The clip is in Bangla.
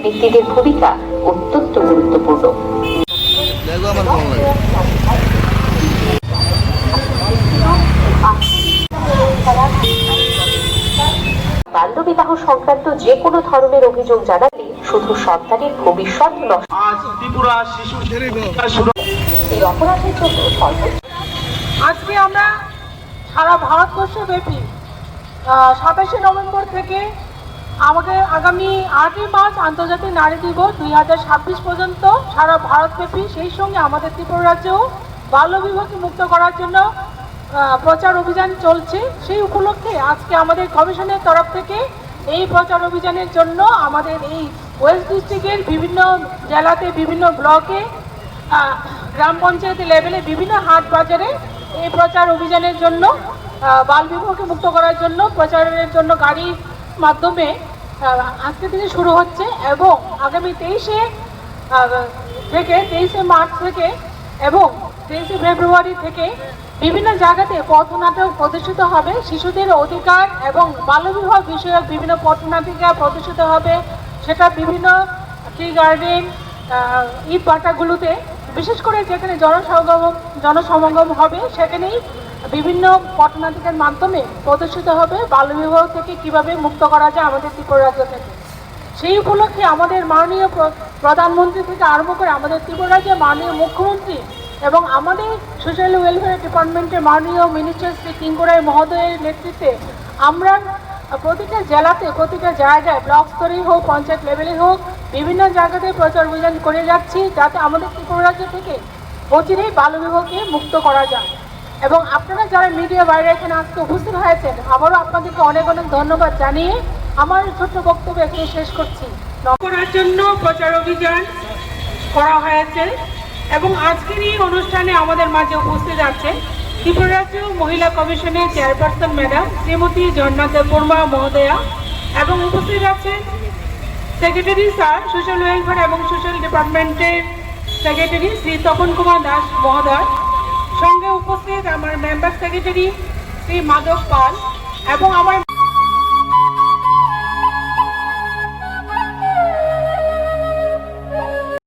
ব্যক্তিদের ভূমিকা অত্যন্ত গুরুত্বপূর্ণ। বাল্যবিবাহ সংক্রান্ত যে কোনো ধরনের অভিযোগ জানালে শুধু সন্তানের ভবিষ্যৎ নষ্ট, এই অপরাধের জন্য আজকে আমরা সারা ভারতবর্ষ ব্যাপী 27শে নভেম্বর থেকে আমাদের আগামী 8ই মার্চ আন্তর্জাতিক নারী দিবস 2026 পর্যন্ত সারা ভারতব্যাপী, সেই সঙ্গে আমাদের ত্রিপুরা রাজ্যেও বাল্যবিবাহকে মুক্ত করার জন্য প্রচার অভিযান চলছে। সেই উপলক্ষে আজকে আমাদের কমিশনের তরফ থেকে এই প্রচার অভিযানের জন্য আমাদের এই ওয়েস্ট ডিস্ট্রিক্টের বিভিন্ন জেলাতে, বিভিন্ন ব্লকে, গ্রাম পঞ্চায়েত লেভেলে, বিভিন্ন হাট বাজারে এই প্রচার অভিযানের জন্য, বাল্যবিবাহকে মুক্ত করার জন্য প্রচারের জন্য গাড়ির মাধ্যমে আজকে থেকে শুরু হচ্ছে এবং আগামী 23শে মার্চ থেকে এবং 23শে ফেব্রুয়ারি থেকে বিভিন্ন জায়গাতে পথনাটক প্রদর্শিত হবে। শিশুদের অধিকার এবং বাল্যবিবাহ বিষয়ক বিভিন্ন পথনাটিকা প্রদর্শিত হবে। সেটা বিভিন্ন টি গার্ডেন, ঈদ বাটাগুলোতে, বিশেষ করে যেখানে জনসমাগম হবে সেখানেই বিভিন্ন পথনাটিকার মাধ্যমে প্রদর্শিত হবে বাল্যবিবাহ থেকে কিভাবে মুক্ত করা যায় আমাদের ত্রিপুরা রাজ্য থেকে। সেই উপলক্ষে আমাদের মাননীয় প্রধানমন্ত্রী থেকে আরম্ভ করে আমাদের ত্রিপুরা রাজ্যের মাননীয় মুখ্যমন্ত্রী এবং আমাদের সোশ্যাল ওয়েলফেয়ার ডিপার্টমেন্টের মাননীয় মিনিস্টার শ্রী কিঙ্কর মহোদয়ের নেতৃত্বে আমরা প্রতিটা জেলাতে, প্রতিটা জায়গায়, ব্লক স্তরেই হোক, পঞ্চায়েত লেভেলে হোক, বিভিন্ন জায়গাতে প্রচার অভিযান করে যাচ্ছি যাতে আমাদের ত্রিপুরা রাজ্য থেকে অচিরেই বাল্যবিবাহকে মুক্ত করা যায়। এবং আপনারা যারা মিডিয়া বাইরে এখানে আজকে উপস্থিত হয়েছেন, আবারও আপনাদেরকে অনেক অনেক ধন্যবাদ জানিয়ে আমার ছোট্ট বক্তব্য এখানে শেষ করছি। করার জন্য প্রচার অভিযান করা হয়েছে এবং আজকের এই অনুষ্ঠানে আমাদের মাঝে উপস্থিত আছেন ত্রিপুরা রাজ্য মহিলা কমিশনের চেয়ারপারসন ম্যাডাম শ্রীমতী ঝর্ণা দেববর্মা মহোদয়া এবং উপস্থিত আছেন সেক্রেটারি স্যার, সোশ্যাল ওয়েলফেয়ার এবং সোশ্যাল ডিপার্টমেন্টের সেক্রেটারি শ্রী তপন কুমার দাস মহোদয়, সঙ্গে উপস্থিত আমার মেম্বার সেক্রেটারি শ্রী মাধব পাল এবং আমার